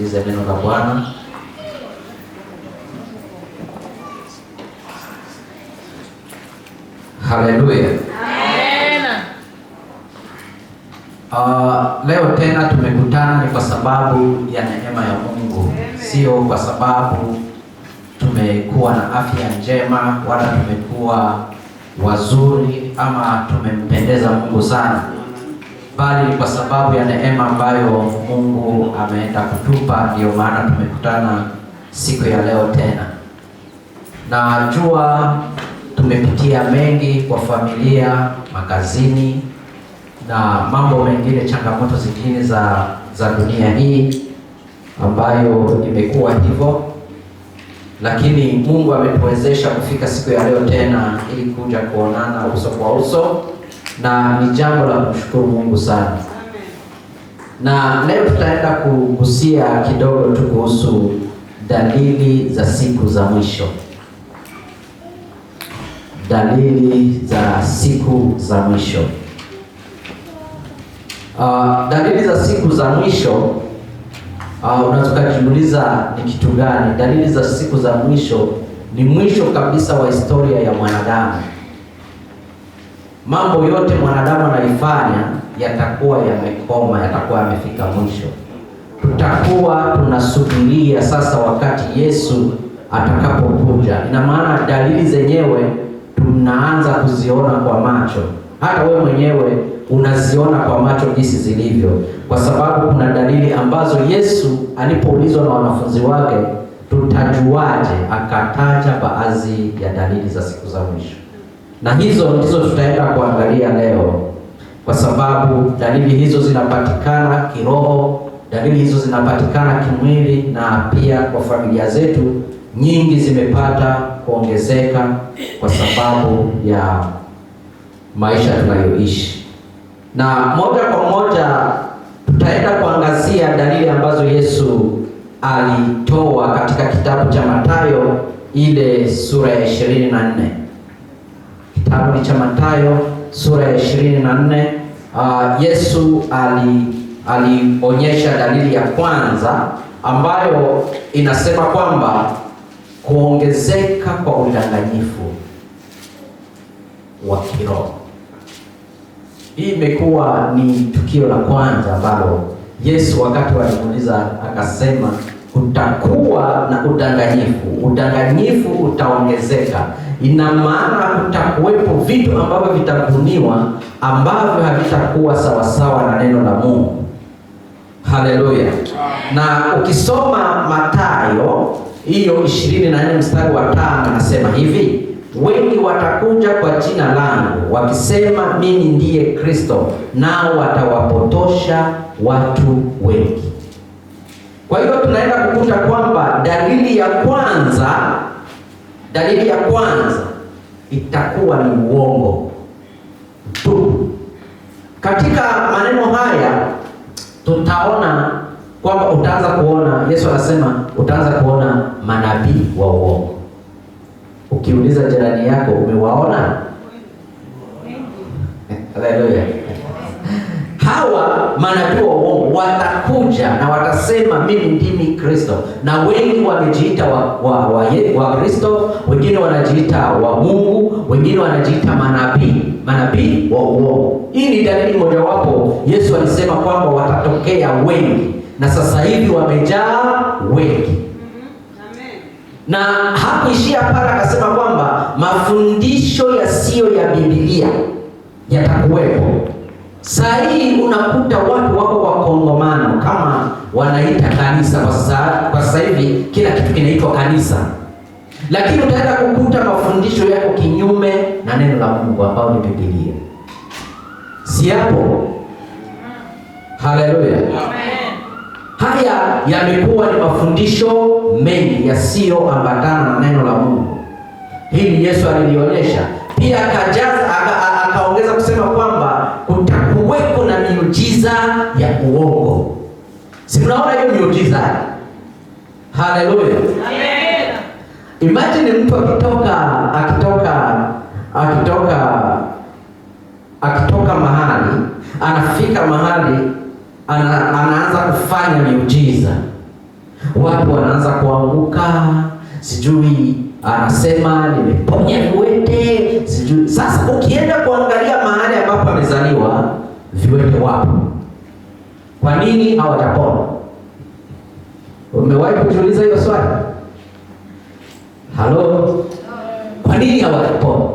Neno la Bwana. Haleluya. Amen. Leo tena tumekutana ni kwa sababu ya neema ya Mungu. Sio kwa sababu tumekuwa na afya njema wala tumekuwa wazuri ama tumempendeza Mungu sana, bali ni kwa sababu ya neema ambayo Mungu ameenda kutupa. Ndio maana tumekutana siku ya leo tena. Najua tumepitia mengi kwa familia, makazini na mambo mengine, changamoto zingine za dunia hii ambayo imekuwa hivyo, lakini Mungu ametuwezesha kufika siku ya leo tena ili kuja kuonana uso kwa uso, na ni jambo la kumshukuru Mungu sana. Na leo tutaenda kugusia kidogo tu kuhusu dalili za siku za mwisho. Dalili za siku za mwisho. Dalili za siku za mwisho, unaweza kujiuliza ni kitu gani? Dalili za siku za mwisho ni mwisho kabisa wa historia ya mwanadamu. Mambo yote mwanadamu anaifanya yatakuwa yamekoma, yatakuwa yamefika mwisho. Tutakuwa tunasubiria sasa wakati Yesu atakapokuja. Ina maana dalili zenyewe tunaanza kuziona kwa macho. Hata wewe mwenyewe unaziona kwa macho jinsi zilivyo, kwa sababu kuna dalili ambazo Yesu alipoulizwa na wanafunzi wake, tutajuaje? Akataja baadhi ya dalili za siku za mwisho, na hizo ndizo tutaenda kuangalia leo, kwa sababu dalili hizo zinapatikana kiroho, dalili hizo zinapatikana kimwili, na pia kwa familia zetu nyingi zimepata kuongezeka kwa sababu ya maisha tunayoishi. Na moja kwa moja tutaenda kuangazia dalili ambazo Yesu alitoa katika kitabu cha Mathayo ile sura ya 24. Kitabu cha Mathayo sura ya 24, Yesu alionyesha dalili ya kwanza ambayo inasema kwamba kuongezeka kwa udanganyifu wa kiroho. Hii imekuwa ni tukio la kwanza ambalo Yesu wakati walimuuliza akasema kutakuwa na udanganyifu utaongezeka. Ina maana kutakuwepo vitu ambavyo vitabuniwa ambavyo havitakuwa sawasawa na neno la Mungu. Haleluya. Na ukisoma Mathayo hiyo 24 mstari wa 5 anasema hivi: wengi watakuja kwa jina langu wakisema mimi ndiye Kristo, nao watawapotosha watu wengi. Kwa hiyo tunaenda kukuta kwamba dalili ya kwanza itakuwa ni uongo tu. Katika maneno haya tutaona kwamba utaanza kuona, Yesu anasema utaanza kuona manabii wa uongo. Ukiuliza jirani yako, umewaona? Haleluya. Hawa manabii wa uongo watakuja na watasema mimi ndimi Kristo, na wengi wamejiita wa Kristo, wengine wanajiita wa Mungu, wengine wanajiita manabii wa uongo. Hii ni dalili mojawapo. Yesu alisema kwamba watatokea wengi, na sasa hivi wamejaa wengi. Na hakuishia pale, akasema kwamba mafundisho yasiyo ya Biblia yatakuwepo. Saa hii unakuta watu wako kwa kongamano kama wanaita kanisa. Kwa sasa hivi kila kitu kinaitwa kanisa, lakini utaenda kukuta mafundisho yako kinyume na neno la Mungu ambao ni Biblia. Si hapo? Haleluya. Haya yamekuwa ni mafundisho mengi yasiyoambatana na neno la Mungu. Hili Yesu alilionyesha. Pia akaongeza kusema kwamba kutakuweko na miujiza ya uongo. Si mnaona hiyo miujiza? Haleluya. Amen. Imagine mtu akitoka mahali, anafika mahali anaanza kufanya miujiza. watu wanaanza kuanguka, sijui anasema nimeponya viwete, sijui. Sasa ukienda kuangalia mahali ambapo amezaliwa, viwete wapo. Kwa nini hawatapona? Umewahi kujiuliza hiyo swali? Halo? Kwa nini hawatapona?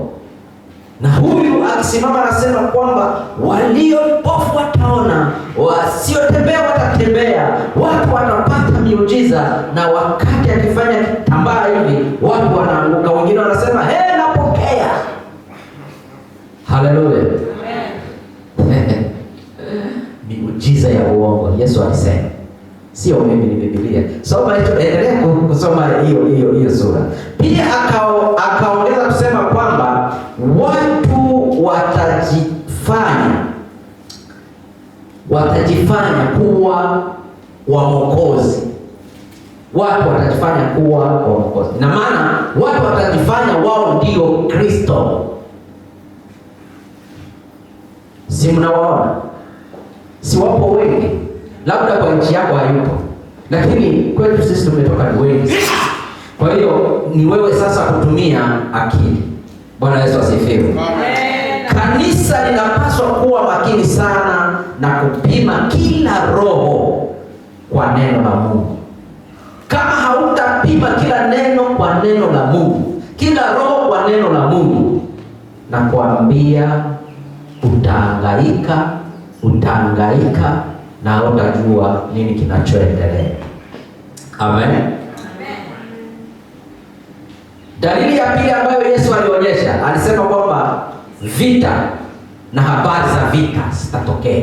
Na huyu akisimama anasema kwamba walio vipofu wataona, wasiotembea watatembea, watu watapata miujiza. Na wakati akifanya kitambaa hivi, watu wanaanguka, wengine wanasema napokea. Haleluya. Amen. Miujiza ya uongo. Yesu alisema, sio mimi, ni Biblia. Soma hiyo, endelea kusoma hiyo sura. Pia akaongeza kusema kwamba watu watajifanya kuwa waokozi. Watu watajifanya kuwa waokozi. Na maana watu watajifanya wao ndio Kristo. Si mnawaona? Si wapo wengi? Labda kwa nchi yako hayupo, lakini kwetu sisi tumetoka ni wengi. Kwa hiyo ni wewe sasa kutumia akili. Bwana Yesu asifiwe. Amen. Kanisa linapaswa kuwa makini sana na kupima kila roho kwa neno la Mungu. Kama hautapima kila neno kwa neno la Mungu, kila roho kwa neno la Mungu, na kuambia utahangaika na utajua nini kinachoendelea. Amen. Dalili ya pili ambayo Yesu alionyesha, alisema kwamba vita na habari za vita zitatokea.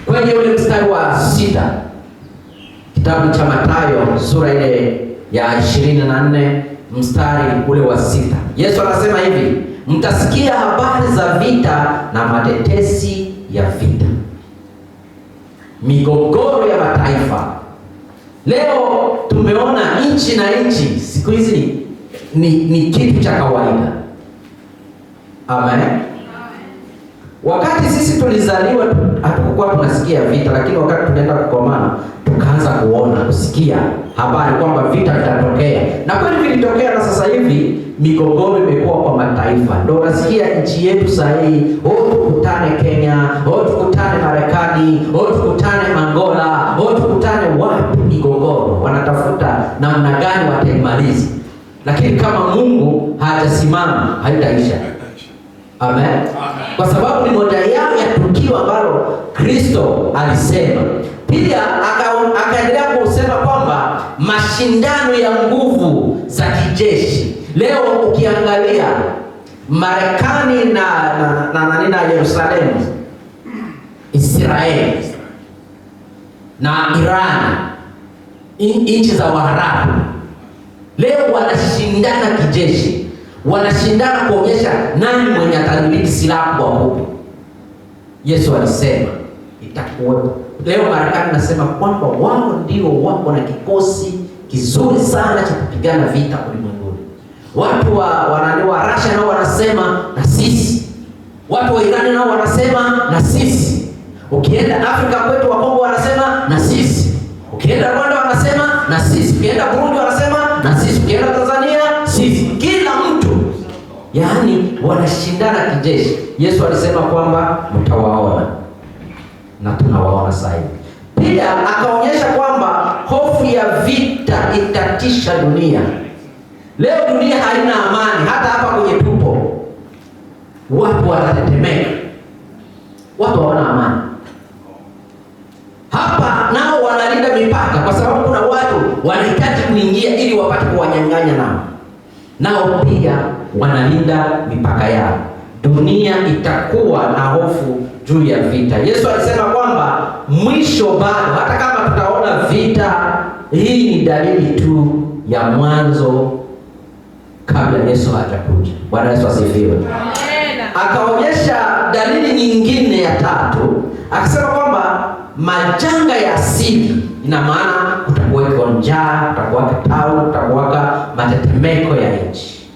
Kwenye ule mstari wa 6 kitabu cha Mathayo sura ile ya 24 mstari ule wa 6, Yesu anasema hivi, mtasikia habari za vita na matetesi ya vita, migogoro ya mataifa. Leo tumeona nchi na nchi, siku hizi ni kitu cha kawaida. Amen. Wakati sisi tulizaliwa hatukuwa tunasikia vita, lakini wakati tunaenda kukomaa tukaanza kusikia habari kwamba vita vitatokea. Na kweli vilitokea, na sasa hivi migogoro imekuwa kwa mataifa. Ndio unasikia nchi yetu sasa hii, tukutane Kenya, tukutane Marekani, tukutane Angola, tukutane wapi, migogoro. Wanatafuta namna gani wataimaliza. Lakini kama Mungu hajasimama, haitaisha. Amen. Kwa sababu ni moja yao ya tukio ambalo Kristo alisema. Pia akaendelea kusema kwamba mashindano ya nguvu za kijeshi. Leo ukiangalia Marekani na Yerusalemu, Israeli na Iran, nchi za Waarabu, leo wanashindana kijeshi. Wanashindana kuonyesha nani mwenye atamiliki silaha kwa nguvu. Yesu alisema itakuwa leo. Marekani nasema kwamba wao ndio wako na kikosi kizuri sana cha kupigana vita ulimwenguni. Watu wa Russia nao wanasema na sisi. Watu wa Iran nao wanasema na sisi. Ukienda Afrika kwetu wa Kongo wanasema na sisi. Ukienda Rwanda wanasema na sisi. Ukienda Burundi wanasema na sisi. Ukienda Tanzania sisi. Kila mtu, yaani wanashindana kijeshi. Yesu alisema kwamba mtawaona, na tunawaona sasa hivi. Pia akaonyesha kwamba hofu ya vita itatisha dunia. Leo dunia haina amani. Hata hapa kwenye tupo watu wanatetemeka, watu hawana amani. Hapa nao wanalinda mipaka, kwa sababu kuna watu wanahitaji kuingia ili wapate kuwanyang'anya nao pia wanalinda mipaka yao. Dunia itakuwa na hofu juu ya vita. Yesu alisema kwamba mwisho bado, hata kama tutaona vita, hii ni dalili tu ya mwanzo kabla Yesu hajakuja. Bwana Yesu asifiwe. Akaonyesha dalili nyingine ya tatu, akisema kwamba majanga ya asili, ina maana kutakuwa njaa, kutakuwa tau, kutakuwa matetemeko ya nchi.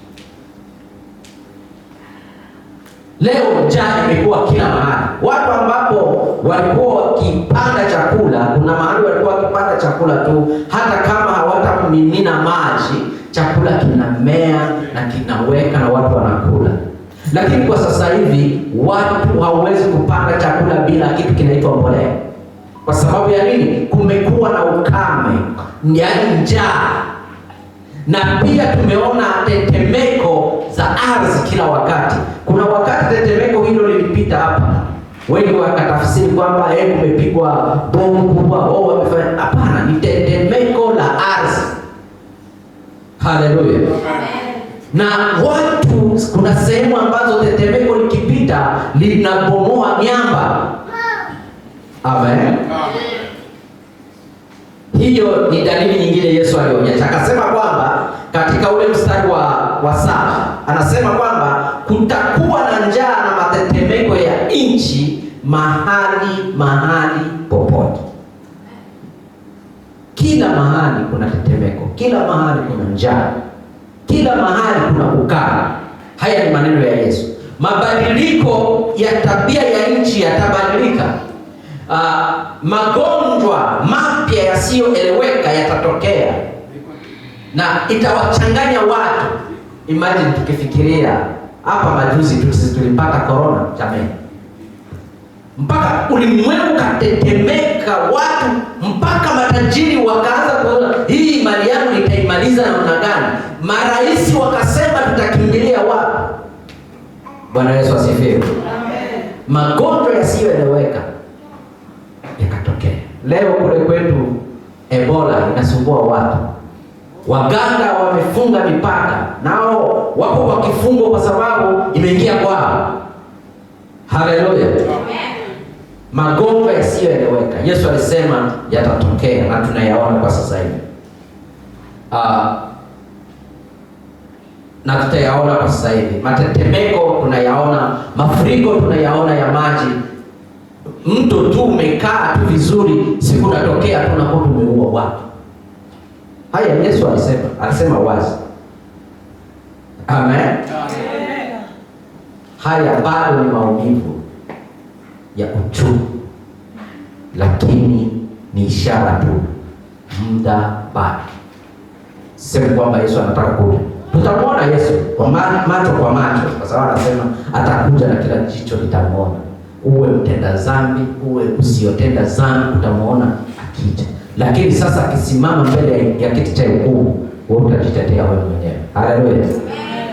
Leo njaa imekuwa kila mahali. Watu ambapo walikuwa wakipanda chakula, kuna mahali walikuwa wakipanda chakula na kinaweka na watu wanakula. Lakini kwa sasa hivi watu hawawezi kupanda chakula bila kitu kinaitwa mbolea. Kwa sababu ya nini? Kumekuwa na ukame, yaani njaa. Na pia tumeona tetemeko za ardhi kila wakati. Kuna wakati tetemeko hilo lilipita hapa, wengi wakatafsiri kwamba kumepigwa bomu kubwa, wamefanya. Hapana, ni tetemeko la ardhi. Haleluya. Na watu, kuna sehemu ambazo tetemeko likipita linabomoa miamba. Amen. Hiyo ni dalili nyingine Yesu alionyesha. Akasema kwamba katika ule mstari wa 7 anasema kwamba kutakuwa na njaa na matetemeko ya nchi mahali popote. Kila mahali kuna tetemeko, kila mahali kuna njaa, kila mahali kuna ukame. Haya ni maneno ya Yesu. Mabadiliko ya tabia ya nchi yatabadilika. Magonjwa mapya yasiyoeleweka yatatokea na itawachanganya watu. Imagine tukifikiria hapa majuzi tu sisi tulipata corona jamani, mpaka ulimwengu katetemeka, watu mpaka matajiri wakaanza kuona hii mali yangu nitaimaliza namna gani. Marais wakasema tutakimbilia wapi? Bwana Yesu asifiwe. Amen. Magonjwa yasiyoeleweka yakatokea. Leo kule kwetu Ebola inasumbua watu. Waganga wamefunga mipaka, nao wako kwa kifungo kwa sababu imeingia kwao. Haleluya. Magonjwa yasiyoeleweka Yesu alisema yatatokea na tunayaona kwa sasa hivi. Na tutayaona kwa sasa hivi. Matetemeko tunayaona, mafuriko tunayaona ya maji. Mto tu umekaa tu vizuri, siku natokea tu na moto umeua watu. Haya Yesu alisema wazi. Amen. Haya bado ni maumivu ya uchungu, lakini ni ishara tu, muda bado. Sema kwamba Yesu anataka kuja. Tutamwona Yesu kwa macho kwa macho, kwa sababu anasema atakuja na kila jicho litamwona. Uwe mtenda dhambi, uwe usiyotenda dhambi, utamwona akija. Lakini sasa akisimama mbele ya kiti cha hukumu, wewe utajitetea wewe mwenyewe. Haleluya.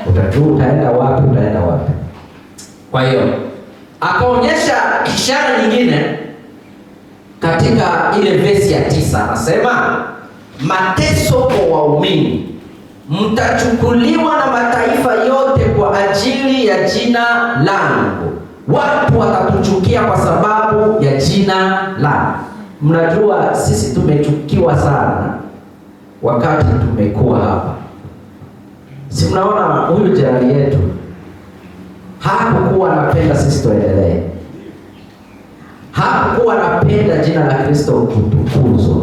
Utajua utaenda wapi, utaenda wapi. Kwa hiyo akaonyesha ishara nyingine katika ile verse ya 9, anasema mateso kwa waumini, mtachukuliwa na mataifa yote kwa ajili ya jina langu. Watu watatuchukia kwa sababu ya jina langu. Mnajua sisi tumechukiwa sana wakati tumekuwa hapa. Si mnaona huyu jirani yetu hakukuwa anapenda sisi tuendelee. Hakukuwa anapenda jina la Kristo kutukuzwa.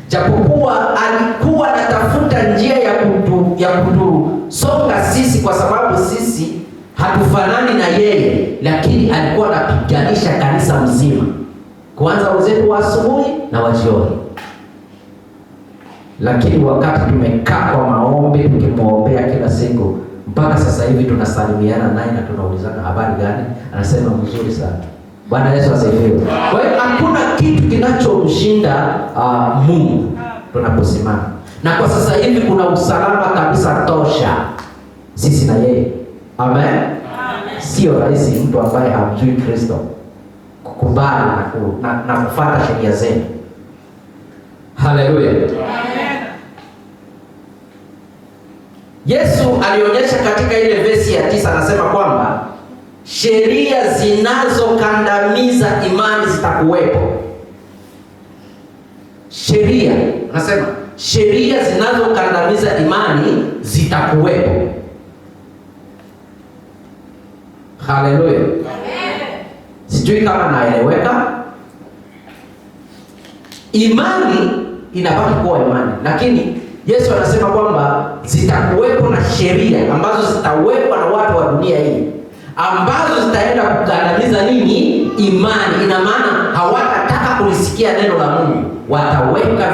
Japokuwa alikuwa anatafuta njia ya kutusonga sisi kwa sababu sisi hatufanani na yeye, lakini alikuwa anapiganisha kanisa mzima. Kwanza wenzetu wa asubuhi na wa jioni. Lakini wakati tumekaa kwa maombi tukimwombea kila siku, mpaka sasa hivi tunasalimiana naye na tunaulizana habari gani, anasema mzuri sana. Bwana Yesu asifiwe. Kwa hiyo hakuna kitu kinachomshinda Mungu tunaposimama. Na kwa sasa hivi kuna usalama kabisa tosha sisi na yeye. Amen. Sio rahisi mtu ambaye hamjui Kristo kukubali na kufuata sheria zenu. Haleluya. Yesu alionyesha katika ile verse ya 9, anasema kwamba sheria zinazokandamiza imani zitakuwepo. Anasema sheria zinazokandamiza imani zitakuwepo. Haleluya. Sijui kama naeleweka. Imani inabaki kuwa imani, lakini Yesu anasema kwamba zitakuwepo na sheria ambazo zitawekwa na watu wa dunia hii, ambazo zitaenda kukandamiza nini? Imani. Ina maana hawatataka kulisikia kusikia neno la Mungu wataweka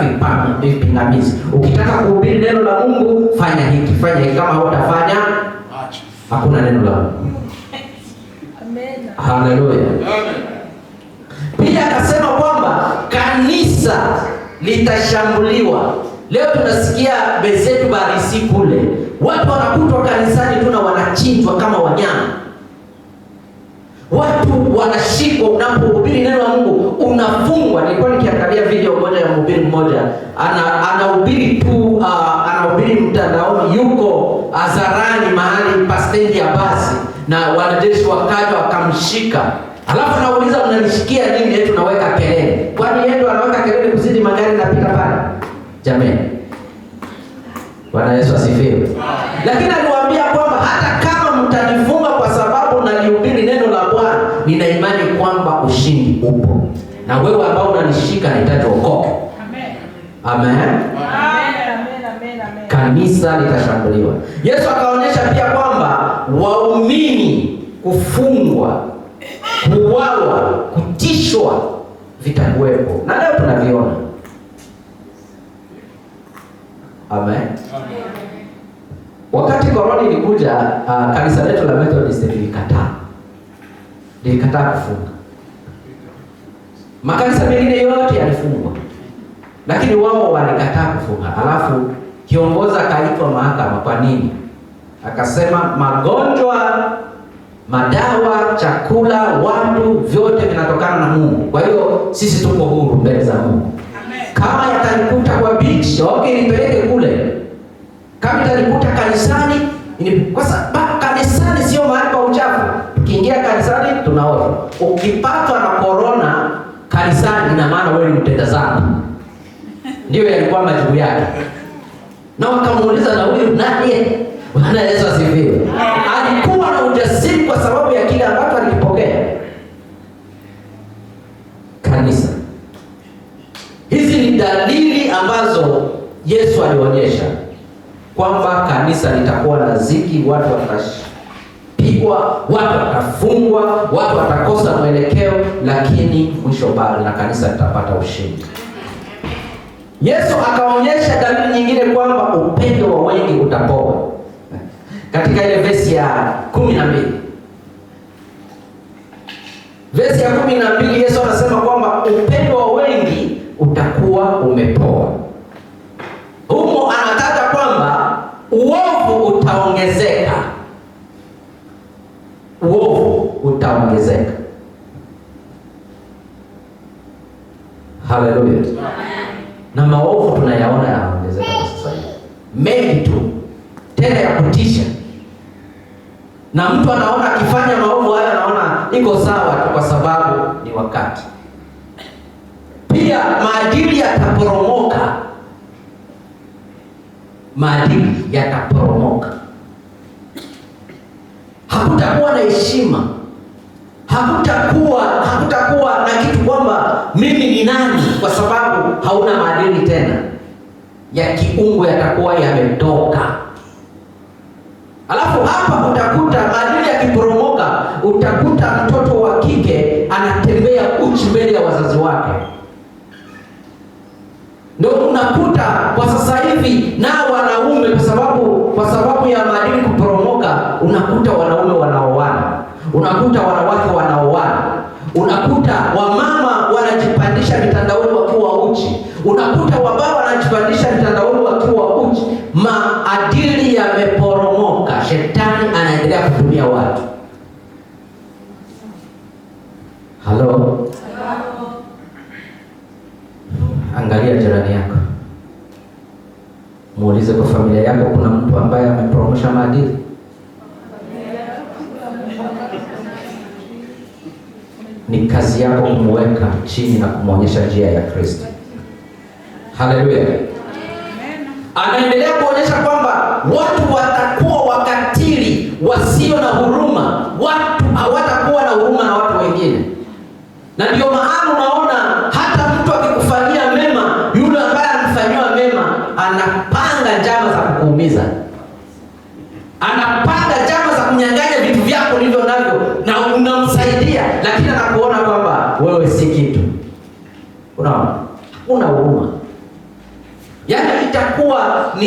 vipingamizi. Ukitaka kuhubiri neno la Mungu, fanya hiki, fanya hiki. Kama hutafanya, hakuna neno la Mungu. Amen. Haleluya. Pia akasema kwamba kanisa litashambuliwa. Leo tunasikia bezetu barisi kule, watu wanakutwa kanisani tu na wanachinjwa kama wanyama. Watu wanashikwa. Unapohubiri neno la Mungu unafungwa. Nilikuwa nikiangalia video moja ya mhubiri mmoja, anahubiri tu, anahubiri mtandaoni, yuko hadharani mahali pa stendi ya basi, na wanajeshi wakaja wakamshika. Alafu nauliza, unanishikia nini? Yetu naweka kelele. Kwani yeye ndo anaweka kelele kuzidi magari napita pale? Jamani, Bwana Yesu asifiwe. Lakini aliwaambia kwamba hata kama mtanifunga kwa sababu nalihubiri neno la Bwana, nina imani kwamba ushindi upo, na wewe ambao unanishika nahitaji uokoke. Amen. Amen. Amen. Kanisa litashambuliwa. Yesu akaonyesha pia kwamba waumini kufungwa, kuuawa, kutishwa vitakuwepo, na leo tunaviona. Amen. Wakati korona ilikuja, kanisa letu la Methodist lilikataa kufunga. Makanisa mengine yote yalifungwa, lakini wao walikataa kufunga. Alafu kiongozi akaitwa mahakama. Kwa nini? Akasema magonjwa, madawa, chakula, watu, vyote vinatokana na Mungu. Kwa hiyo sisi tuko huru mbele za Mungu. Kama yatanikuta kwa beach, okay, nipeleke kule. Kama yatanikuta kanisani, kwa sababu kanisani sio mahali pa uchafu. Ukiingia kanisani tunaoza. Ukipatwa na corona kanisani, ina maana wewe ni mtenda dhambi. Ndio yalikuwa majibu yake. Na wakamuuliza, na huyu nani? Bwana Yesu asifiwe. Alikuwa na ujasiri kwa sababu ya kile ambacho alikipokea. Kanisa, hizi ni dalili ambazo Yesu alionyesha kwamba kanisa litakuwa na ziki, watu watapigwa, watu watafungwa, watu watakosa mwelekeo, lakini mwisho bado na kanisa litapata ushindi. Yesu akaonyesha dalili nyingine kwamba upendo wa wengi utapoa. Katika ile verse ya 12. Verse ya 12 Yesu anasema kwamba upendo wa wengi utakuwa umepoa. Humo anataka kwamba uovu utaongezeka. Uovu utaongezeka. Haleluya. Na maovu tunayaona yanaongezeka sasa hivi. Mengi tu. Tena ya kutisha. Na mtu anaona akifanya maovu haya, anaona iko sawa tu kwa sababu ni wakati. Pia maadili yataporomoka. Maadili yataporomoka. Hakutakuwa na heshima. Hakutakuwa na kitu kwamba mimi ni nani, kwa sababu hauna maadili tena. Ya kiungu yatakuwa yametoka. Alafu hapa utakuta maadili yakiporomoka, utakuta mtoto wa kike anatembea uchi mbele ya wazazi wake. Ndio unakuta kwa sasa hivi na wanaume, kwa sababu ya maadili kuporomoka, unakuta wanaume wanaoana, unakuta wanawake wanaoana, unakuta wamama wanajipandisha mitandaoni wakiwa uchi, unakuta wababa wanajipandisha mitandaoni wakiwa uchi. Maadili yameporomoka. Shetani anaendelea kutumia watu. Halo. Angalia jirani yako, muulize kwa familia yako, kuna mtu ambaye ameporomosha maadili? Ni kazi yako kumweka chini na kumwonyesha njia ya Kristo. Haleluya. Anaendelea kuonyesha kwamba watu watakuwa wakatili, wasio na huruma. Watu hawatakuwa na huruma na watu wengine. Na ndio maana unaona hata mtu akikufanyia mema, yule ambaye anafanywa mema anapanga njama za kukuumiza. Anapanga njama za kunyang'anya vitu vyako ulivyo navyo, na unamsaidia, lakini anakuona kwamba wewe si kitu. Unaona? ni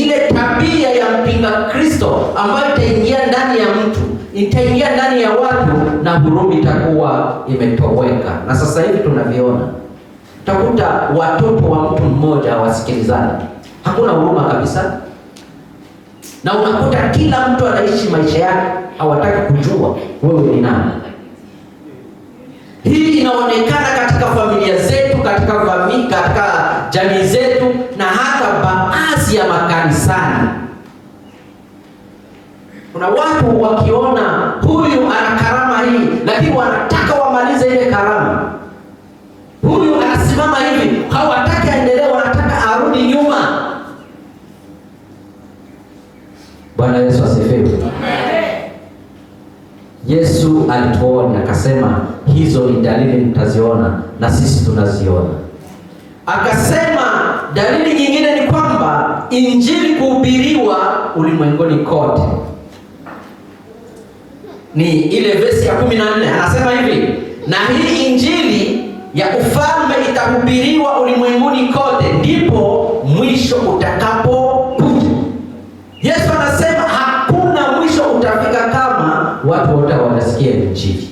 ile tabia ya mpinga Kristo ambayo itaingia ndani ya mtu, itaingia ndani ya watu, na huruma itakuwa imetoweka. Na sasa hivi tunaviona, utakuta watoto wa mtu mmoja hawasikilizani, hakuna huruma kabisa, na unakuta kila mtu anaishi maisha yake, hawataki kujua wewe ni nani. Hii inaonekana katika familia zetu, katika jamii zetu, na hata baadhi ya makanisani. Kuna watu wakiona huyu ana karama hii, lakini wanataka wamalize ile karama. Huyu anasimama hivi, hawataki aendelee, wanataka arudi nyuma. Bwana Yesu asifiwe. Yesu alituonya akasema, hizo ni dalili mtaziona na sisi tunaziona. Akasema dalili nyingine ni kwamba injili kuhubiriwa ulimwenguni kote. Ni ile verse ya 14 anasema hivi, na hii injili ya ufalme itahubiriwa ulimwenguni kote, ndipo mwisho utakapokuja. Yesu anasema hakuna mwisho utafika kama watu wote wanasikia injili.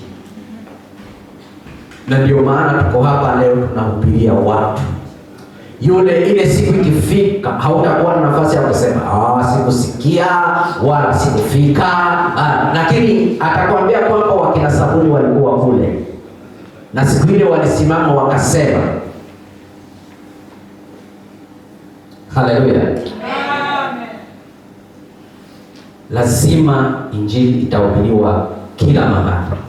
Na ndio maana tuko hapa leo tunahubiria watu. Ile siku ikifika, hautakuwa na nafasi ya kusema sikusikia wala sikufika. Lakini atakwambia kwamba wakina Sabuni walikuwa kule, na siku ile walisimama wakasema. Haleluya. Lazima injili itahubiriwa kila mahali.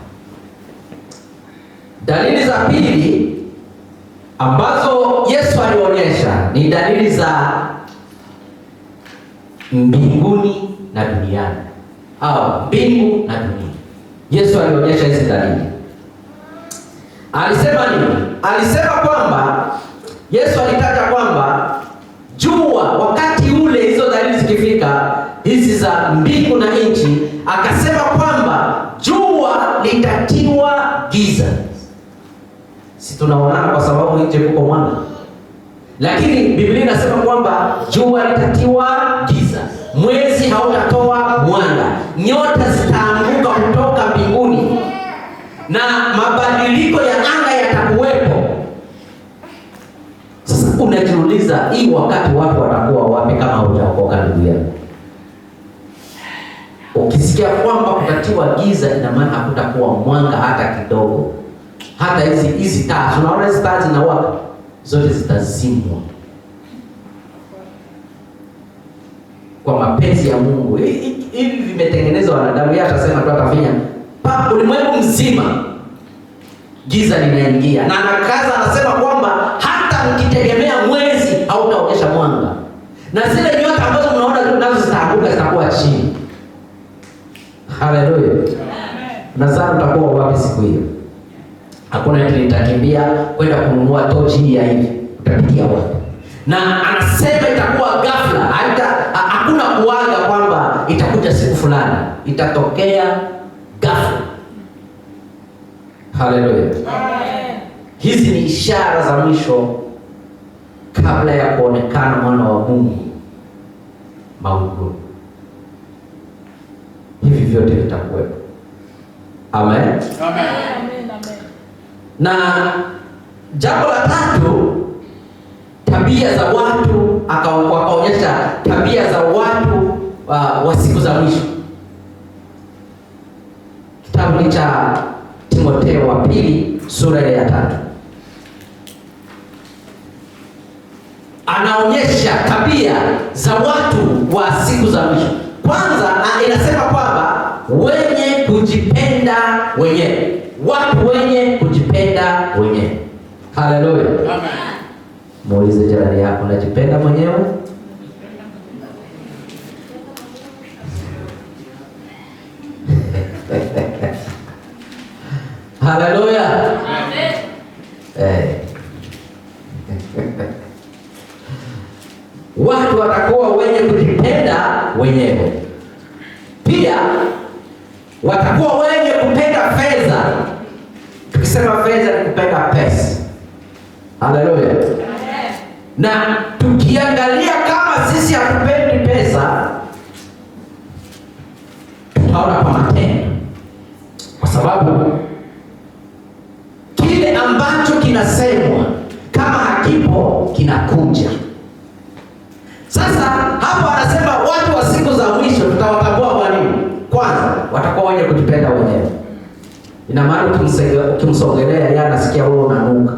Dalili za pili ambazo Yesu alionyesha ni dalili za mbinguni na duniani, au mbingu na dunia. Yesu alionyesha hizi dalili. Alisema nini? Alisema kwamba Yesu alitaja kwamba jua, wakati ule hizo dalili zikifika, hizi za mbingu na nchi, akasema kwamba jua litatiwa giza. Si tunaonana kwa sababu nje kuko mwanga, lakini Biblia inasema kwamba jua litatiwa giza, mwezi hautatoa mwanga, nyota zitaanguka kutoka mbinguni, na mabadiliko ya anga yatakuwepo. Sasa unajiuliza, hii wakati watu watakuwa wapi kama hujaokoka ndugu yangu? Ukisikia kwamba kutatiwa giza, ina maana hakutakuwa mwanga hata kidogo. Hata hizi taa, unaona hizi taa zinawaka, zote zitazimwa kwa mapenzi ya Mungu. Hivi vimetengenezwa wanadamu. Yeye atasema tu, atafanya ulimwengu mzima giza linaingia, na anakaza anasema kwamba hata mkitegemea mwezi hautaonyesha mwanga, na zile nyota ambazo mnaona tu nazo zitaanguka, zitakuwa chini. Haleluya. Nadhani utakuwa wapi siku hiyo? Hakuna kitu nitakimbia kwenda kununua tochi hii ya hivi. Utapitia wapi? Na anasema itakuwa ghafla, hakuna kuaga kwamba itakuja siku fulani, itatokea ghafla. Haleluya. Hizi ni ishara za mwisho kabla ya kuonekana mwana wa Mungu mawinguni. Hivi vyote vitakuwepo. Amen. Amen. Na jambo la tatu, tabia za watu. Akaonyesha tabia za watu wa siku za mwisho. Kitabu cha Timotheo wa pili sura ya 3 anaonyesha tabia za watu wa siku za mwisho. Kwanza inasema kwamba wenye kujipenda wenyewe, watu wenye kujipenda wenyewe. Haleluya. Amen. Muulize jirani yako, unajipenda mwenyewe? Haleluya. Amen. Watu watakuwa wenye kujipenda wenyewe. Pia watakuwa wenye kupenda fedha. Tukisema fedha ni kupenda pesa. Haleluya. Na tukiangalia kama sisi sisi hatupendi pesa, tutaona kwa matendo, kwa sababu kile ambacho kinasemwa kama hakipo kinakuja. Sasa hapa anasema watu wa siku za mwisho tutawatambua kwa nini? Kwanza, watakuwa wenye kujipenda wenyewe. Ina maana ukimsogelea yeye anasikia wewe unanuka.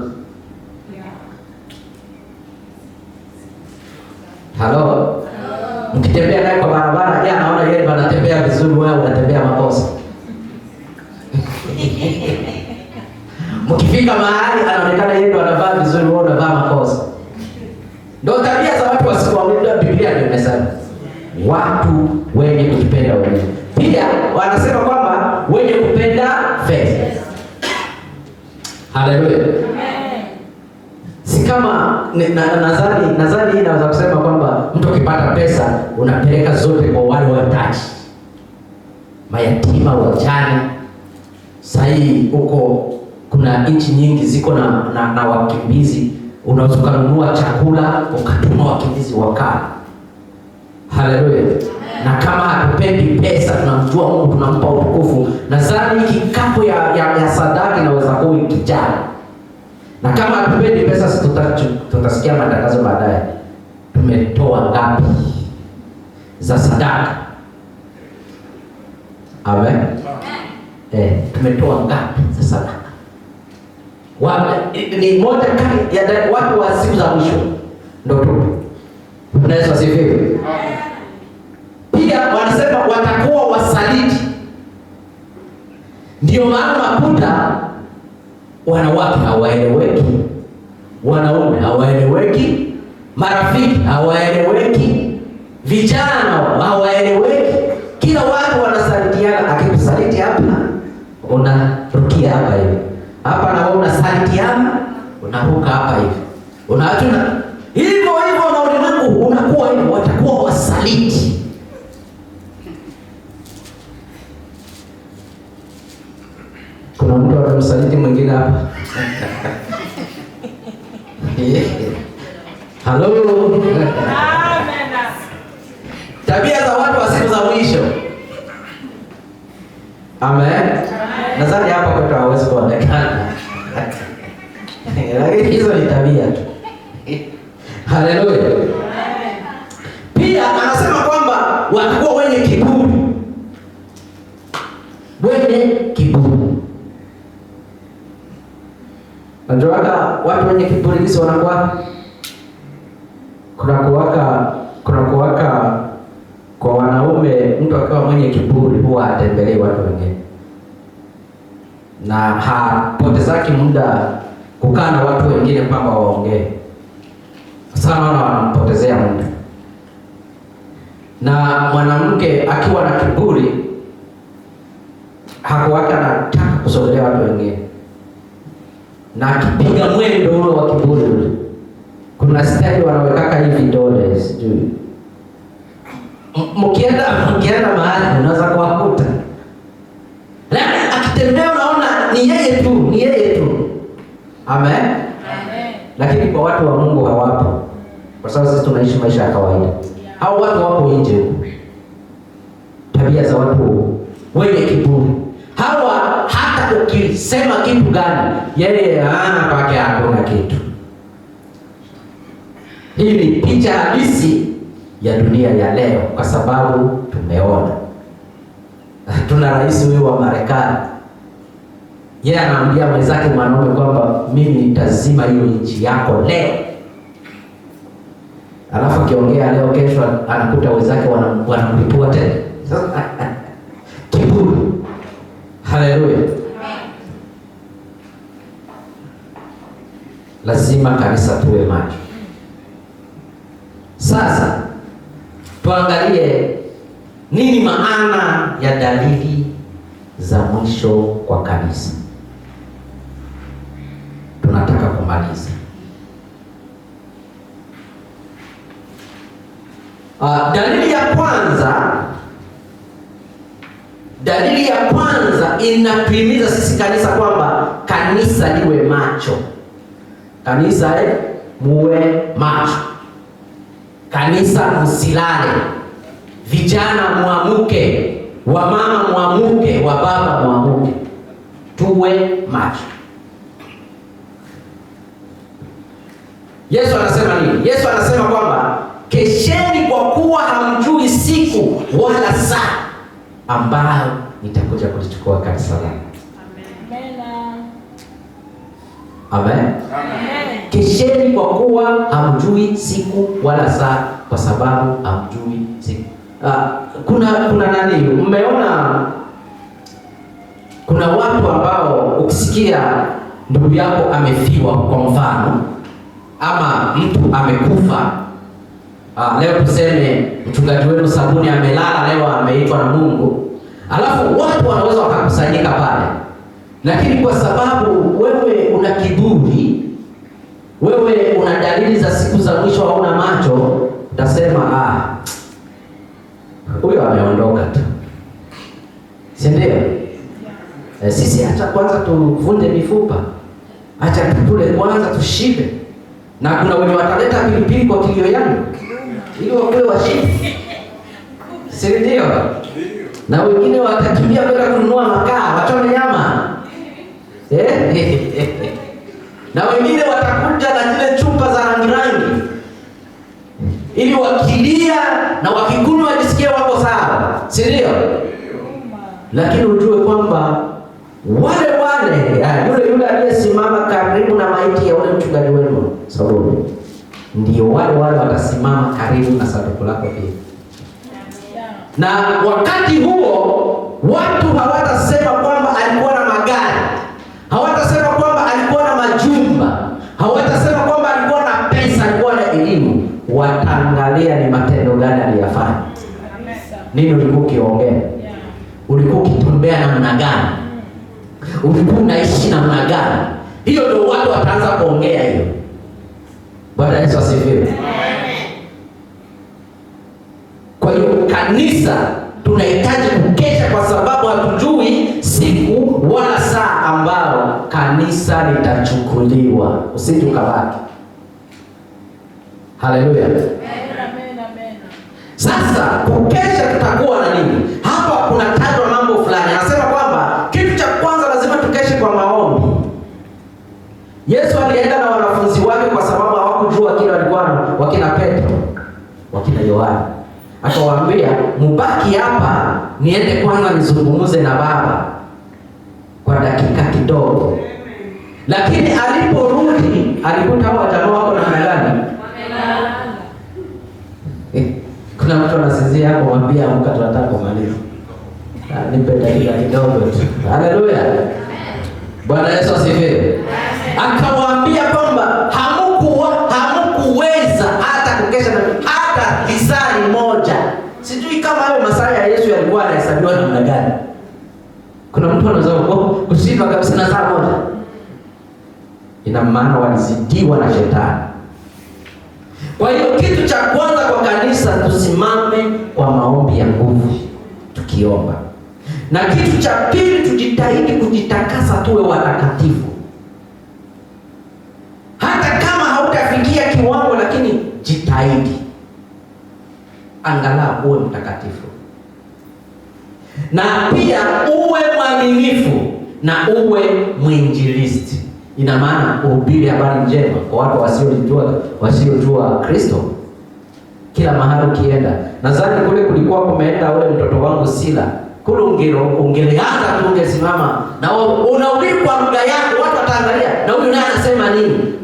Halo? Mkitembea naye kwa barabara, yeye anaona yeye anatembea vizuri, wewe unatembea makosa. Mkifika mahali anaonekana yeye ndo anavaa vizuri, wewe unavaa makosa. Ndio tabia za watu wasioamini. Biblia ndio imesema watu wenye kujipenda wenyewe. Pia wanasema kwamba wenye kupenda fedha. Haleluya. Amen. Si kama nadhani inaweza kusema kwamba mtu ukipata pesa unapeleka zote kwa wale wahitaji, mayatima, wajane. Sahii huko kuna nchi nyingi ziko na wakimbizi, unaweza kununua chakula ukatuma wakimbizi wakala. Haleluya. Na kama hatupendi pesa, tunamjua Mungu, tunampa utukufu. Nadhani kikapu ya sadaka inaweza kuwa kijana. Na kama hatupendi pesa, tutasikia matangazo baadaye, tumetoa ngapi za sadaka. Amen. Tumetoa ngapi za sadaka. Ni moja kati ya watu wa siku za mwisho ndio tu. Unaweza asifiwe. Pia wanasema watakuwa wasaliti. Ndio maana unakuta wanawake hawaeleweki, wanaume hawaeleweki, marafiki hawaeleweki, vijana hawaeleweki. Kila watu wanasalitiana. Akikusaliti hapa unarukia hapa hivi, hapa na wewe unasalitiana, unaruka hapa hivi, unaachana hivyo na ulimwengu unakuwa hivyo. Watakuwa wasaliti. Kuna mtu anamsaliti mwingine hapa. Halo. Amen. Tabia za watu wa siku za mwisho. Amen. Nadhani hapa kwetu hawezi kuonekana. Lakini hizo ni tabia tu. Haleluya. Pia anasema kwamba watakuwa wenye kiburi. Wenye kiburi. Najua watu wenye kiburi hizo wanakuwa kuna kuwaka kwa wanaume. Mtu akiwa mwenye kiburi huwa hatembelei watu wengine, na hapotezaki muda kukaa na watu wengine kwamba waongee sana, wanampotezea muda. Na mwanamke akiwa na kiburi hakuwaka anataka kusogelea watu wengine, na akipiga mwendo ule wa kiburi ule, kuna style wanawekaka hivi vidole, sijui mkienda mahali unaweza kuwakuta, lakini akitembea unaona ni yeye tu. Amen. Amen. Lakini kwa watu wa Mungu hawapo, kwa sababu sisi tunaishi maisha ya kawaida. Hao watu wapo nje huko. Tabia za watu wenye kiburi hawa, hata ukisema kitu gani yeye hana kwake, hakuna kitu. Hii ni picha halisi ya dunia ya leo, kwa sababu tumeona tuna rais huyu wa Marekani, yeye anaambia mwenzake mwanaume kwamba mimi nitazima hiyo nchi yako leo, alafu akiongea leo, kesho anakuta wenzake wanamlipua tena. Kiburi. Haleluya. Lazima kanisa tuwe macho. Sasa tuangalie nini maana ya dalili za mwisho kwa kanisa. Tunataka kumaliza. Dalili ya kwanza inatuhimiza sisi kanisa kwamba kanisa liwe macho. Kanisa muwe macho. Kanisa msilale, vijana muamuke, wamama muamuke, wababa muamuke, tuwe macho. Yesu anasema nini? Yesu anasema kwamba kesheni kwa kuwa hamjui siku wala saa ambayo nitakuja kulichukua kanisa langu. Amen. Amen. Kesheni kwa kuwa hamjui siku wala saa, kwa sababu hamjui siku. Kuna nani? Mmeona kuna watu ambao ukisikia ndugu yako amefiwa kwa mfano, ama mtu amekufa, leo tuseme mchungaji wenu Sabuni amelala leo, ameitwa na Mungu, alafu watu wanaweza wakakusanyika pale, lakini kwa sababu wewe una kiburi, wewe una dalili za siku za mwisho, hauna macho, utasema huyo ameondoka tu, si ndio? Sisi acha kwanza tuvunje mifupa, acha tule kwanza tushibe. Na kuna wenye wataleta pilipili kwa kilio yangu ili wakule washibe, si ndio? Na wengine watakimbia kwenda kununua makaa wachome nyama, na wengine watakuja na zile chupa za rangi ili wakilia na wakikunywa wajisikie wako sawa, si ndio? Lakini ujue kwamba yule aliyesimama karibu na maiti ya ule mchungaji wenu Sabuni, ndio wale watasimama karibu na sanduku lako pia. Na wakati huo watu hawatasema kwamba alikuwa na magari, hawatasema kwamba alikuwa na majumba, hawatasema kwamba alikuwa na pesa, alikuwa na elimu. Wataangalia ni matendo gani aliyafanya, nini ulikuwa ukiongea, ulikuwa ukitembea namna gani, ulikuwa unaishi namna gani. Hiyo ndio watu wataanza kuongea hiyo. Bwana Yesu asifiwe. Kwa hiyo kanisa tunahitaji kukesha, kwa sababu hatujui siku wala saa ambao kanisa litachukuliwa. Usije ukabaki. Haleluya. Sasa kukesha tutakuwa na nini? Hapa kuna tajwa mambo fulani. Anasema kwamba kitu cha kwanza lazima tukeshe kwa maombi. Yesu alienda na wanafunzi wake kwa sababu hawakujua kile walikuwa wakina Petro, wakina Yohana. Akawaambia, mbaki hapa niende kwanza nizungumze na Baba kwa dakika kidogo. Lakini aliporudi alikuta hao jamaa wako namna gani? Kuna mtu anasinzia hapo, mwambie amka, tunataka kumaliza. Nipe dakika kidogo tu. Haleluya. Bwana Yesu asifiwe. Akawaambia kwamba hamkuweza hata kukesha hata lisali moja. Sijui kama hayo masaa ya Yesu yalikuwa yanahesabiwa namna gani. Kuna mtu anaweza kushinda kabisa na saa moja. Ina maana walizidiwa na shetani. Kwa hiyo kitu cha kwanza kwa kanisa, tusimame kwa maombi ya nguvu tukiomba. Na kitu cha pili, tujitahidi kujitakasa, tuwe watakatifu. Hata kama hautafikia kiwango, lakini jitahidi angalau uwe mtakatifu. Na pia uwe mwaminifu na uwe mwinjilisti. Ina maana uhubiri habari njema kwa watu wasiojua Kristo kila mahali ukienda. Nadhani kule kulikuwa kumeenda ule mtoto wangu Sila, kule ungelianza tu, ungesimama na unahubiri kwa lugha yako, watu wataangalia na huyu naye anasema nini,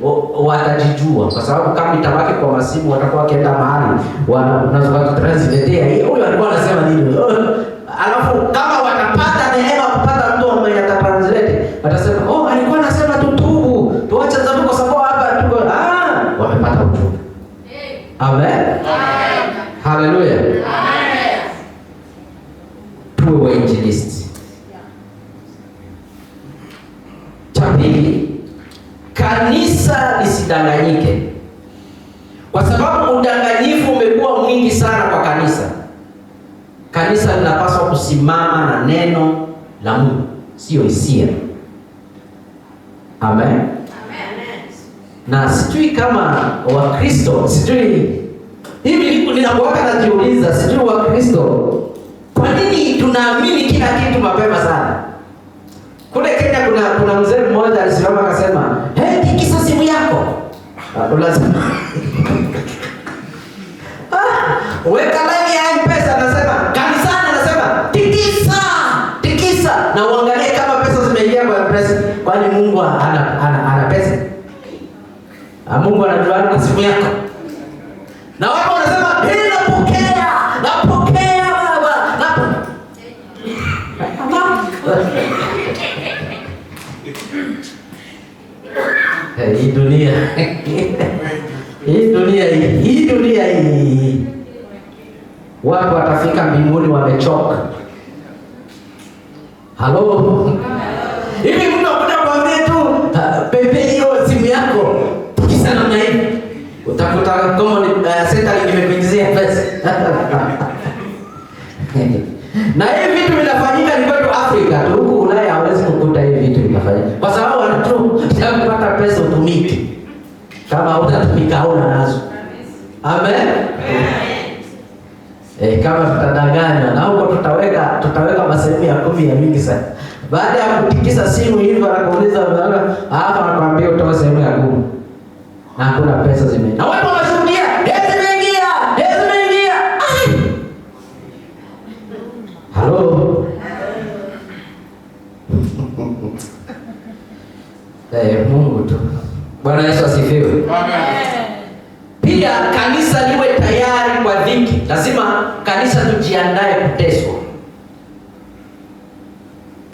watajijua, kwa sababu kama itabaki kwa masimu watakuwa wakienda mahali wanaweza translate huyu alikuwa anasema nini. Alafu kama watapata neema kupata mtu mwenye atatranslate, watasema alikuwa anasema tutubu, tuache dhambi kwa sababu hapa tuko wamepata ujumbe. Amen. Haleluya. Tuwe wainjilisti. Cha pili, kanisa lisidanganyike, kwa sababu udanganyifu umekuwa mwingi sana kwa kanisa. Kanisa linapaswa kusimama na neno la Mungu, sio hisia. Amen. Na sijui kama Wakristo, sijui hivi ninakuwaka najiuliza, sijui wa Kristo, kwa nini tunaamini kila kitu mapema sana? Kule Kenya kuna mzee mmoja alisimama akasema, tikisa simu yako. Lazima weka line ya M-Pesa, anasema kanisani, anasema tikisa na uangalie kama pesa zimeingia kwa M-Pesa. Kwani Mungu ana pesa? Mungu anajua na simu yako. Na wao wanasema napokea baba. Hii dunia hii. Watu watafika mbinguni wamechoka. Halo. Hivi mtu anakuja kuambia tu pepe hiyo simu yako. Kisa namna hii. Utakuta kama serikali imepingizia pesa. Na hivi vitu vinafanyika ni kwetu Afrika tu. Huku Ulaya hawezi kukuta hivi vitu vinafanyika. Kwa sababu watu kupata pesa utumike. Kama hutatumika hauna nazo. Amen. Kama tutadanganya na huko tutaweka masehemu ya 10 ya mingi sana. Baada ya kutikisa simu hivyo anakuuliza hapa, anakuambia utoe sehemu ya 10. Na hakuna pesa zimeingia. Na watu wanashuhudia, zimeingia. Halo. Mungu tu. Bwana Yesu asifiwe. Amen. Pia kanisa liwe tayari kwa dhiki. Lazima kanisa tujiandae kuteswa.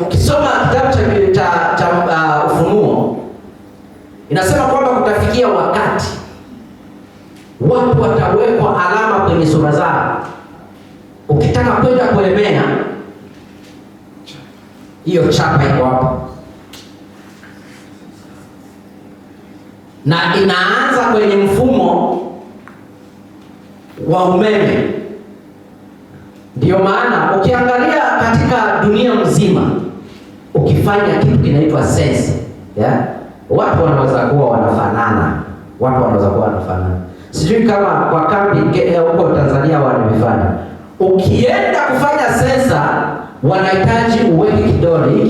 Ukisoma kitabu cha Ufunuo inasema kwamba kutafikia wakati watu watawekwa alama kwenye sura zao. Ukitaka kwenda kuemea, hiyo chapa iko hapo. Na inaanza kwenye mfumo wa umeme. Ndio maana ukiangalia katika dunia mzima, ukifanya kitu kinaitwa sensa, watu wanaweza kuwa wanafanana. Sijui kama kwa kambi huko Tanzania wanavifanya. Ukienda kufanya sensa, wanahitaji uweke hii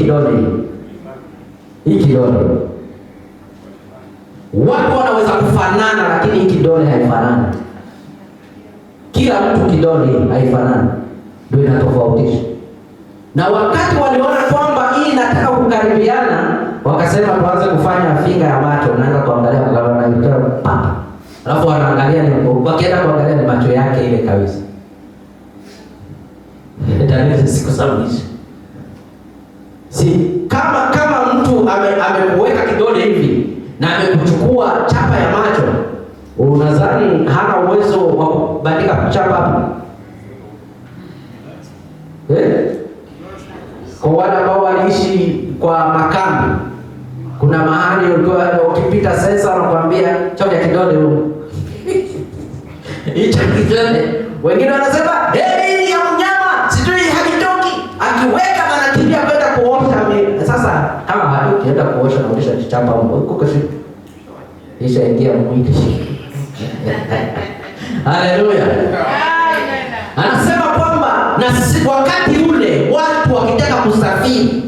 kidole. Watu wanaweza kufanana, lakini hii kidole haifanani. Kila mtu kidole haifanani, ndio inatofautisha. Na wakati waliona kwamba hii inataka kukaribiana, wakasema tuanze kufanya finga ya macho. Unaanza kuangalia papa, alafu wanaangalia wakienda kuangalia ni macho yake ile kabisa. Ndio sikusababisha. Si kama mtu amekuweka kidole hivi na amekuchukua chapa ya macho, unadhani hana uwezo wa kubandika chapa hapo? Kwa wale ambao waliishi kwa makambi, kuna mahali ukipita sensa wanakuambia choja kidole huko. Hicho kidole. Wengine wanasema hii ya mnyama, sijui hakitoki. Akiweka anakimbia kwenda kuosha. Sasa kama hakienda kuosha na ulisha chapa huko si isha ingia mwili. Haleluya. Anasema kwamba na wakati ule watu wakitaka kusafiri,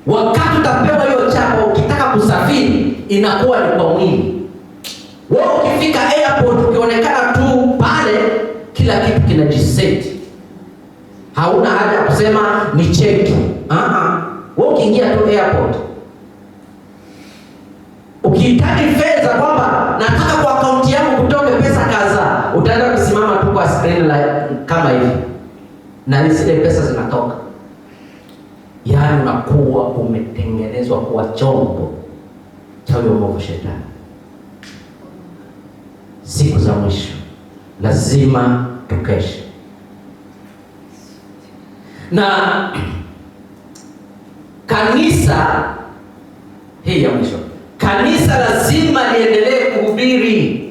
wakati utapewa hiyo chapa, ukitaka kusafiri inakuwa ni kwa mwili. Wewe ukifika airport ukionekana tu pale, kila kitu kinajiseti. Hauna haja kusema ni cheki. Wewe ukiingia tu airport, ukihitaji fedha kwamba nataka kwa akaunti yangu kutoke pesa kadhaa, utaenda kusimama tu kwa screen kama hivi, na zile pesa zinatoka. Yaani unakuwa umetengenezwa kuwa chombo cha huyo mwovu shetani. Siku za mwisho lazima tukeshe. Na kanisa hii ya mwisho, kanisa lazima liendelee kuhubiri.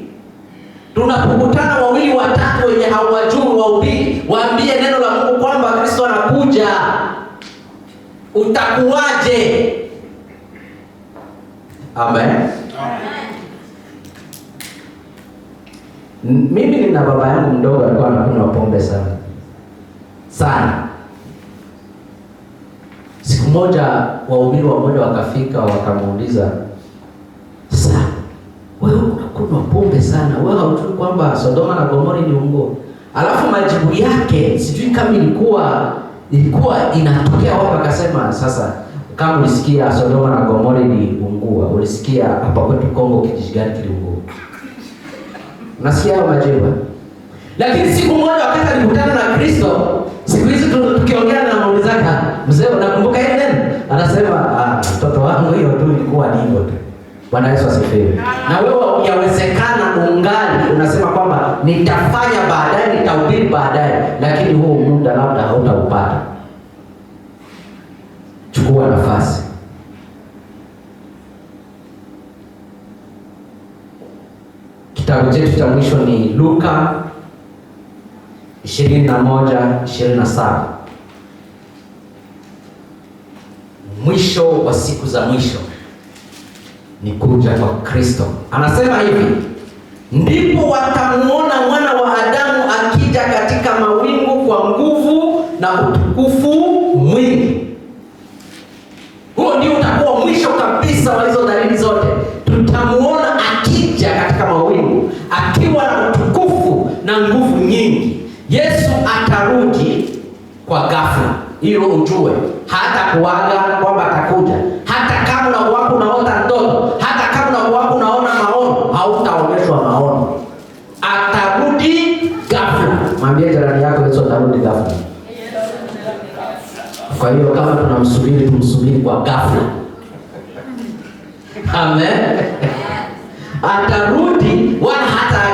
Tunapokutana wawili watatu wenye hawajui, wahubiri, waambie neno la Mungu kwamba Kristo anakuja. Utakuwaje? Amen. Mimi nina baba yangu mdogo alikuwa anakunywa pombe sana. Siku moja wahubiri wamoja wakafika wakamuuliza, sasa wewe unakunywa pombe sana, wewe haujui kwamba Sodoma na Gomora iliungua? Alafu majibu yake sijui kama ilikuwa inatokea wapi, akasema sasa kama ulisikia Sodoma na Gomora iliungua, ulisikia hapa kwetu Kongo kijiji gani kiliungua? Nasikia majibu. Lakini siku moja wakati alikutana na Kristo, siku hizi tukiongea na muulizaka, mzee unakumbuka ile neno? Anasema mtoto wangu, hiyo tu ilikuwa ni hivyo tu. Bwana Yesu asifiwe. Na wewe yawezekana ungali unasema kwamba nitafanya baadaye, nitahubiri baadaye, lakini huo muda labda hautaupata. Chukua nafasi. Kitabu chetu cha mwisho ni Luka 21:27. Mwisho wa siku za mwisho ni kuja kwa Kristo. Anasema hivi, ndipo watamuona Mwana wa Adamu akija katika mawingu kwa nguvu na utukufu mwingi. Huo ndio utakuwa mwisho kabisa wa hizo dalili zote. Tutamuona akija katika mawingu akiwa na utukufu na nguvu nyingi. Yesu atarudi kwa ghafla. Hiyo ujue, hata kuaga kwamba atakuja. Hata kama unaota ndoto, hata kama unaona maono, hautaonyeshwa maono. Atarudi ghafla. Mwambie jirani yako, Yesu atarudi ghafla. Kwa hiyo kama tunamsubiri, tumsubiri kwa ghafla. Amen. Atarudi wala hata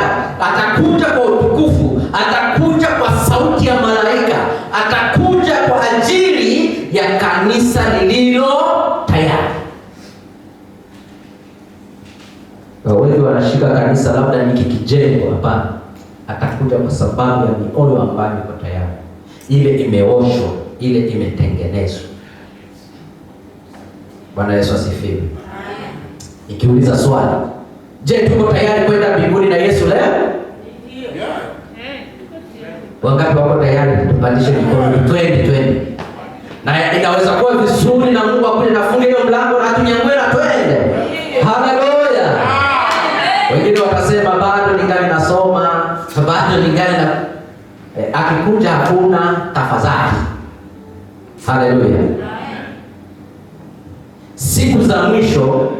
atakuja kwa utukufu, atakuja kwa sauti ya malaika, atakuja kwa ajili ya kanisa lililo tayari. Wengi wanashika kanisa labda ni kikijengwa. Hapana, atakuja kwa sababu ya mioyo ambayo iko tayari, ile imeoshwa, ile imetengenezwa. Bwana Yesu asifiwe. Ikiuliza swali, je, tuko tayari kwenda mbinguni na Yesu leo? Ndio. Wangapi wako tayari? Tupandishe mikono, twende. Na inaweza kuwa vizuri na Mungu akuje nafunge hiyo mlango na tunyangwe na twende. Haleluya. Wengine watasema bado ningali nasoma, bado ningali na akikuja hakuna, tafadhali. Haleluya. Siku za mwisho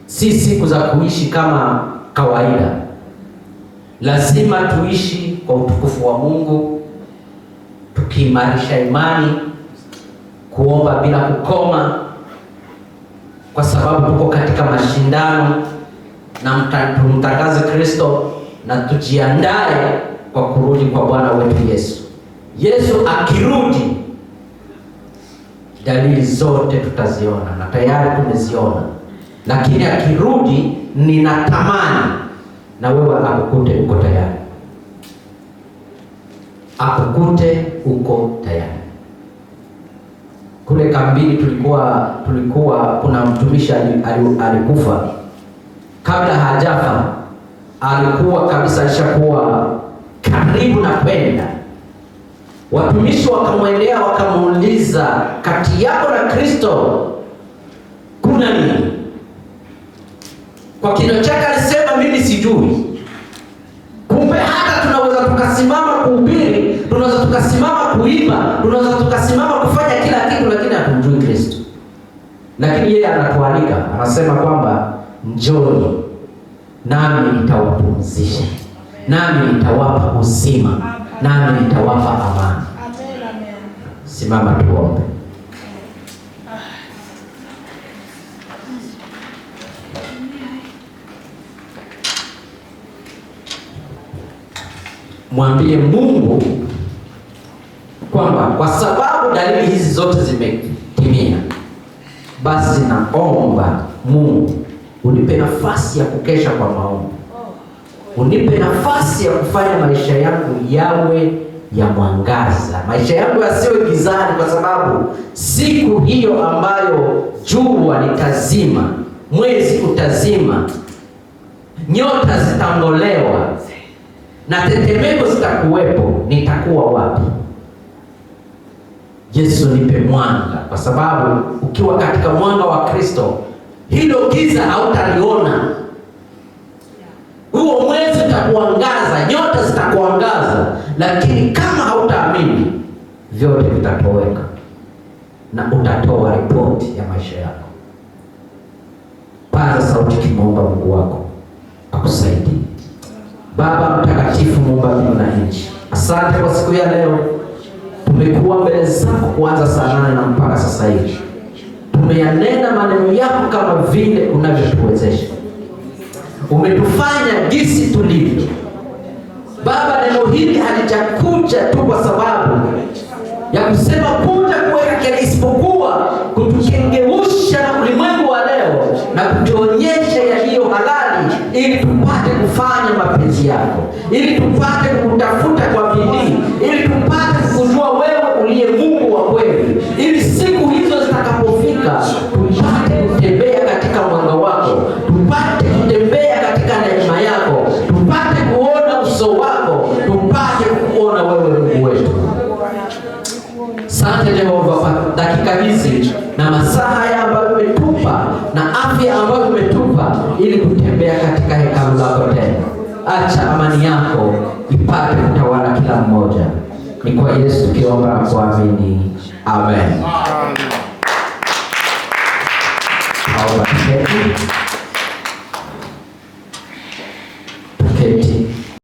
si siku za kuishi kama kawaida. Lazima tuishi kwa utukufu wa Mungu, tukiimarisha imani, kuomba bila kukoma, kwa sababu tuko katika mashindano na tumtangaze Kristo na tujiandae kwa kurudi kwa Bwana wetu Yesu. Yesu akirudi, dalili zote tutaziona na tayari tumeziona. Lakini akirudi, ninatamani na wewe akukute uko tayari. Akukute uko tayari. Kule kambini tulikuwa kuna mtumishi alikufa. Kabla hajafa alikuwa kabisa alishakuwa karibu na kwenda. Watumishi wakamwendea wakamuuliza, kati yako na Kristo kuna nini? Kwa kinywa chake alisema, mimi sijui. Kumbe hata tunaweza tukasimama kuhubiri, tunaweza tukasimama kuimba, tunaweza tukasimama kufanya kila kitu, lakini hatumjui Kristo. Lakini yeye anatualika, anasema kwamba njoni nami nitawapumzisha, nami nitawapa uzima, nami nitawapa amani. Simama tuombe. Mwambie Mungu kwamba kwa sababu dalili hizi zote zimetimia, basi naomba Mungu unipe nafasi ya kukesha kwa maombi. Unipe nafasi ya kufanya maisha yangu yawe ya mwangaza, maisha yangu yasiwe gizani, kwa sababu siku hiyo ambayo jua litazima, mwezi utazima, nyota zitangolewa na tetemeko zitakuwepo, nitakuwa wapi? Yesu, nipe mwanga, kwa sababu ukiwa katika mwanga wa Kristo, hilo giza hautaliona. Huo mwezi utakuangaza, nyota zitakuangaza, lakini kama hautaamini, vyote vitatoweka na utatoa ripoti ya maisha yako. Paza sauti kimwomba Mungu wako akusaidie. Baba mtakatifu, Muumba mbingu na nchi, asante kwa siku ya leo. Tumekuwa mbele zako kuanza saa 8 na mpaka sasa hivi. Tumeyanena maneno yako kama vile unavyotuwezesha. Umetufanya jinsi tulivyo. Baba, neno hili halijakuja tu kwa sababu ya kusema kuja kuweka kile, isipokuwa kutukengeusha na ulimwengu wa leo na kutuonyesha yaliyo halali, ili tupate kufanya mapenzi yako, ili tupate kukutafuta kwa bidii, ili tupate kujua wewe uliye Mungu wa kweli, ili siku hizo zitakapofika tupate kutembea katika mwanga wako, tupate kutembea katika neema yako, tupate kuona uso wako, tupate kuona wewe Mungu wetu. Asante Jehova kwa dakika hizi na masaa haya ambayo umetupa na afya ambayo umetupa, ili kutembea katika hekalu lako tena. Acha amani yako ipate kutawala kila mmoja. Ni kwa Yesu tukiomba na kuamini. Amen.